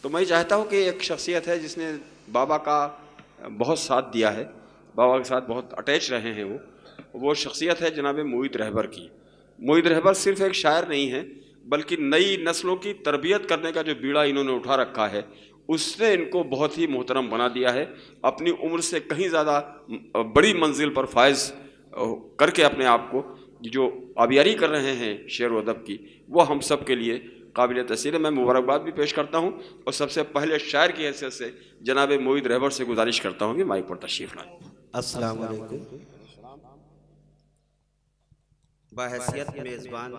तो मैं चाहता हूँ कि एक शख्सियत है जिसने बाबा का बहुत साथ दिया है, बाबा के साथ बहुत अटैच रहे हैं, वो शख्सियत है जनाब मोहित रहबर की। मोहित रहबर सिर्फ एक शायर नहीं है, बल्कि नई नस्लों की तरबियत करने का जो बीड़ा इन्होंने उठा रखा है, उसने इनको बहुत ही मोहतरम बना दिया है। अपनी उम्र से कहीं ज़्यादा बड़ी मंजिल पर फायज करके अपने आप को जो आबियारी कर रहे हैं शेर व अदब की, वो हम सब के लिए काबिल तस्सीर है। मैं मुबारकबाद भी पेश करता हूँ और सबसे पहले शायर की हैसियत से जनाब मोहित रहबर से गुजारिश करता हूँ कि माइक पर तशरीफ़ लाएं। अस्सलाम वालेकुम। बहैसियत मेज़बान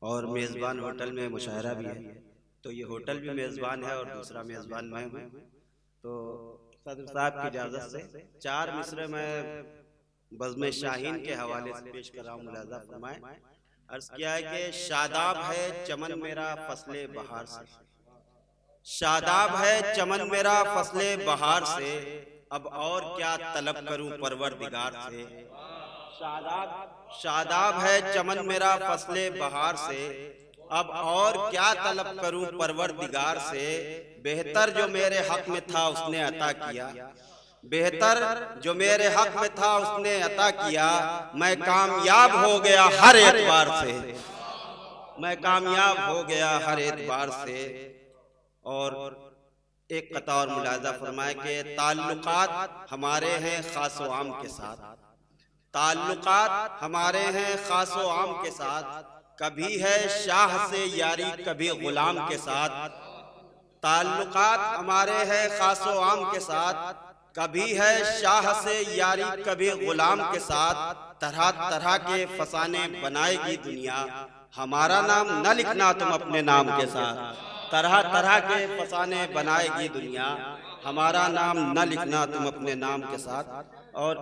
और मेज़बान होटल में मुशायरा भी है, तो ये होटल भी मेज़बान है और दूसरा मेज़बान मैं हूँ। तो सदर साहब की इजाज़त से 4 मिसरे मैं बज़्म शाहीन के हवाले से पेश कर रहा हूँ, मुलाज़ा फरमाएं। अर्ज़ किया है कि शादाब है चमन मेरा फसले बहार से, शादाब है चमन मेरा फसले बहार से, अब और क्या तलब करूं परवरदिगार से। शादाब है चमन मेरा फसले बहार से, अब और क्या तलब करूं परवरदिगार से। बेहतर जो मेरे हक में था उसने अता किया, बेहतर जो मेरे हक में था उसने अता किया। मैं कामयाब हो गया हर एतबार से, मैं कामयाब हो गया हर एतबार से। और एक कता और मुलाजा फरमाए कि ताल्लुकात हमारे हैं खास व आम के साथ, ताल्लुकात हमारे हैं खास व आम के साथ। कभी है शाह से यारी कभी गुलाम के साथ, ताल्लुकात हमारे हैं खास व आम के साथ। कभी है शाह से यारी कभी गुलाम के साथ। तरह तरह के फसाने बनाएगी दुनिया, हमारा नाम न लिखना तुम अपने नाम के साथ। तरह तरह के फसाने बनाएगी दुनिया, हमारा नाम न लिखना तुम अपने नाम के साथ। और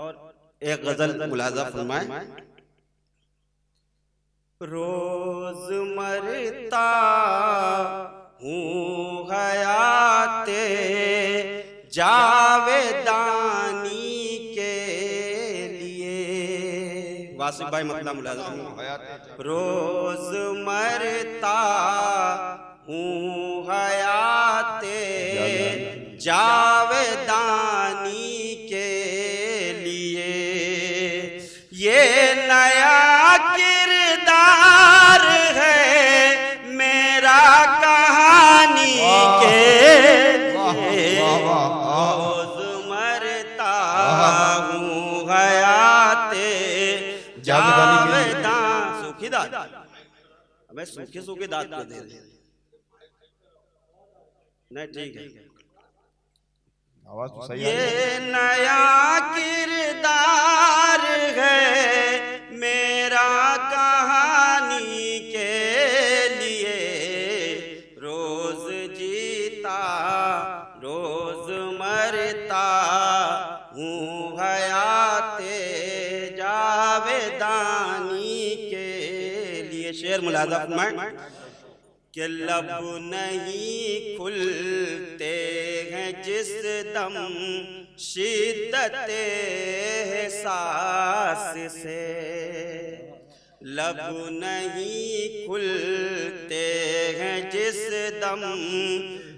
एक गजल मुलाजा फरमाए। रोज मरता हूँ हयाते जावेदानी के लिए। वासिफ भाई मतलब मुलाजा। रोज मरता हूँ हयाते जावेदानी के लिए। ये नया किरदार है मेरा कहानी के लिए। रोज मरता हूँ हयाते जावेदान। सूखी दाद हमें सूखी सूखी दाद को दे दे। नहीं ठीक है, आवाज तो सही ये नया किरदार है मेरा कहानी के लिए। रोज जीता रोज मरता हूँ हयाते जावेदानी के लिए। शेर मुलाजा फरमाएं कि लब नहीं खुलते हैं जिस दम शिद्दत एहसास से, लब नहीं खुलते हैं जिस दम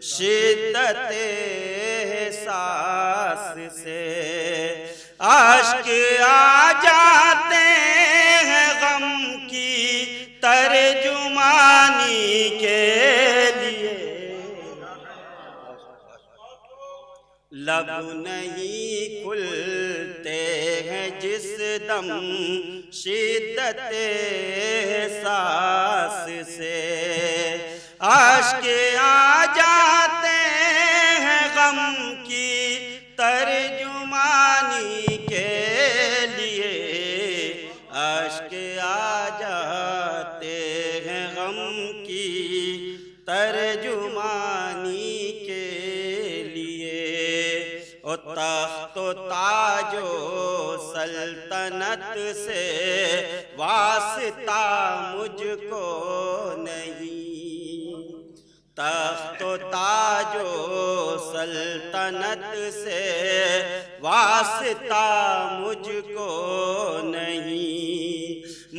शिद्दत एहसास से। आशिक आ जाते हैं गम की तर्जुमानी के लिए। लब नहीं खुलते हैं जिस दम शिद्दत एहसास से। आशिक आ जाते हैं गम की तर्जुमानी के लिए। आशिक आ जाते हैं गम की तर्जुमानी के लिए। ओ तख्तो ताजो सल्तनत से वास्ता मुझको नहीं, तख्तो ताजो सल्तनत से वास्ता मुझको नहीं।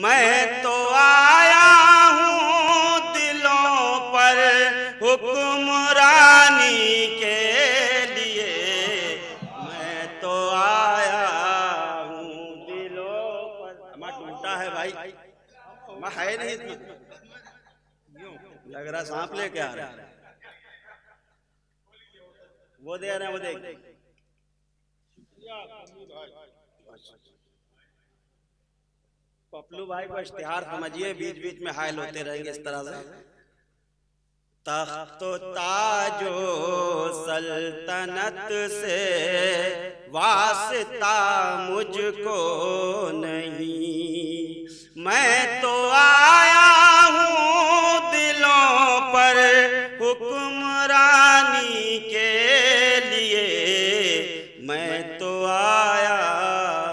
मैं तो आया हूँ दिलों पर हुक्मरानी है नहीं इसमें, लग रहा सांप लेके आ रहा है। वो दे रहे हैं, वो देख। पपलू भाई को इश्तिहार समझिए, बीच बीच में हायल होते रहेंगे इस तरह से। तख्तो ताजो सल्तनत से वास्ता मुझको नहीं, मैं तो आया हूँ दिलों पर हुक्मरानी के लिए, मैं तो आया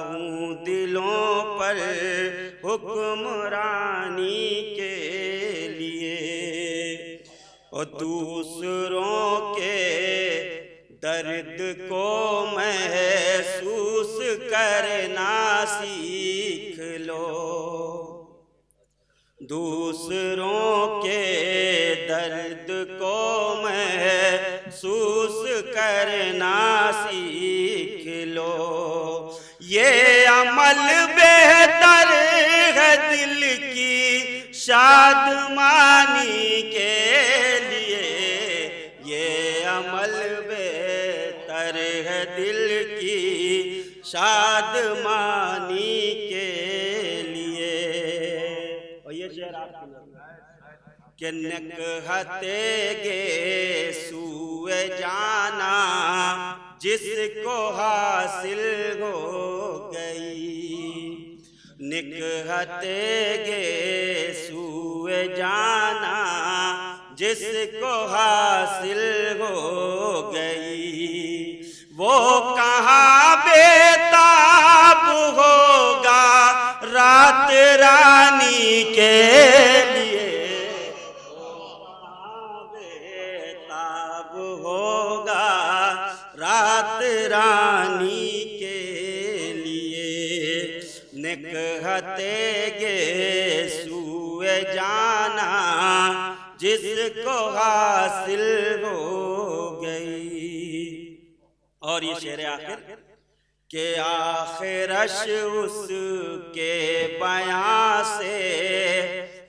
हूँ दिलों पर हुक्मरानी के लिए। और दूसरों के दर्द को महसूस करना सीख लो, दूसरों के दर्द को महसूस करना सीख लो। ये अमल बेहतर है दिल की शादमानी के लिए, ये अमल बेहतर है दिल की शादमानी के लिए। और ये शेर आपके कि नकहते गे सूए जाना जिसको हासिल हो गई, निकहते गे सूए जाना जिसको हासिल हो गई, वो कहाँ बेताब होगा रात रानी के लिए, बेताब होगा रात रानी के लिए। निकहते गे सूए जाना जिसको हासिल हो गई। और ये शेर आखिर के आखिरश उसके बयां से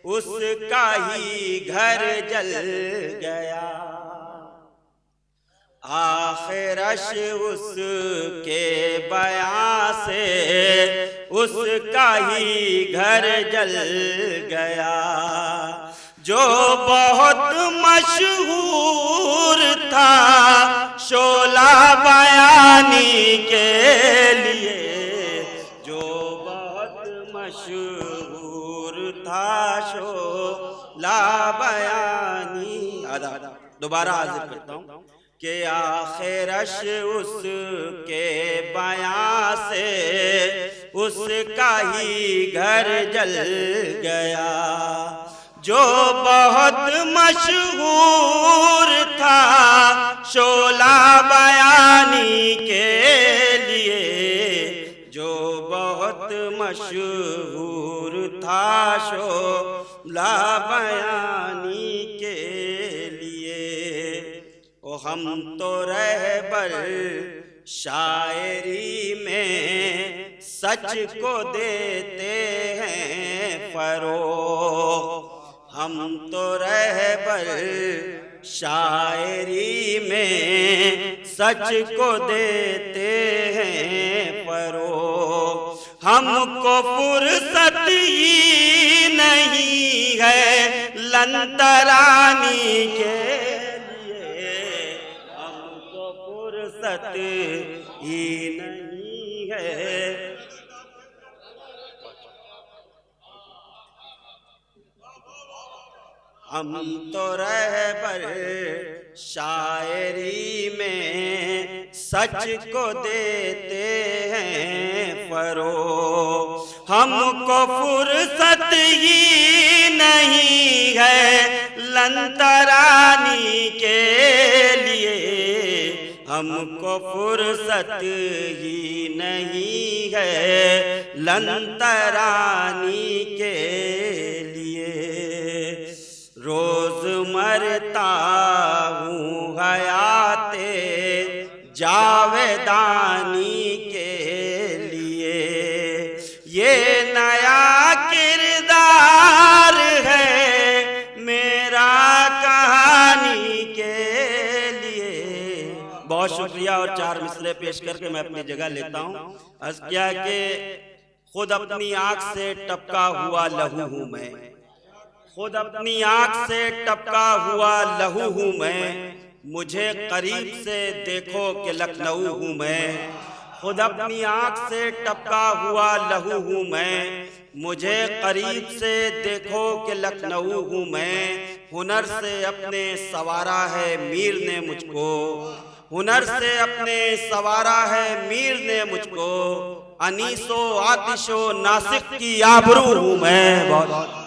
उसका ही घर जल गया, आखिरश उसके बयां से उसका ही घर जल गया, जो बहुत मशहूर था शोला बयानी के लिए, जो बहुत मशहूर था शोला बयानी। आधा दोबारा हाजिर करता हूँ कि आखिरश उसके बयां से उसका ही घर जल गया, जो बहुत मशहूर था शोला बयानी के लिए, जो बहुत मशहूर था शोला बयानी के लिए। ओ हम तो रहबर शायरी में सच को देते हैं फरोग, हम तो रहबर शायरी में सच को देते हैं फरोग, हमको फुर्सत ही नहीं है लंतरानी के लिए, हमको फुर्सत ही नहीं है। हम तो रहबर शायरी में सच को देते हैं फरोग, हमको फुर्सत ही नहीं है लंतरानी के लिए, हमको फुर्सत ही नहीं है लंतरानी के लिए। रोज मरता हूँ हयाते जावेदानी के लिए, ये नया किरदार शुक्रिया और 4 मिसरे पेश करके मैं अपनी जगह लेता हूँ। अर्ज किया कि खुद अपनी आंख से टपका हुआ लहू हूँ मैं, खुद अपनी आंख से टपका हुआ लहू हूँ मैं, मुझे करीब से देखो कि लखनऊ हूँ मैं। खुद अपनी आंख से टपका हुआ लहू हूँ मैं, मुझे करीब से देखो कि लखनऊ हूँ मैं। हुनर से अपने सवारा है मीर ने मुझको, हुनर से अपने सवारा है मीर ने मुझको, अनीसो आतिशो नासिक की आबरू हूँ मैं। बहुत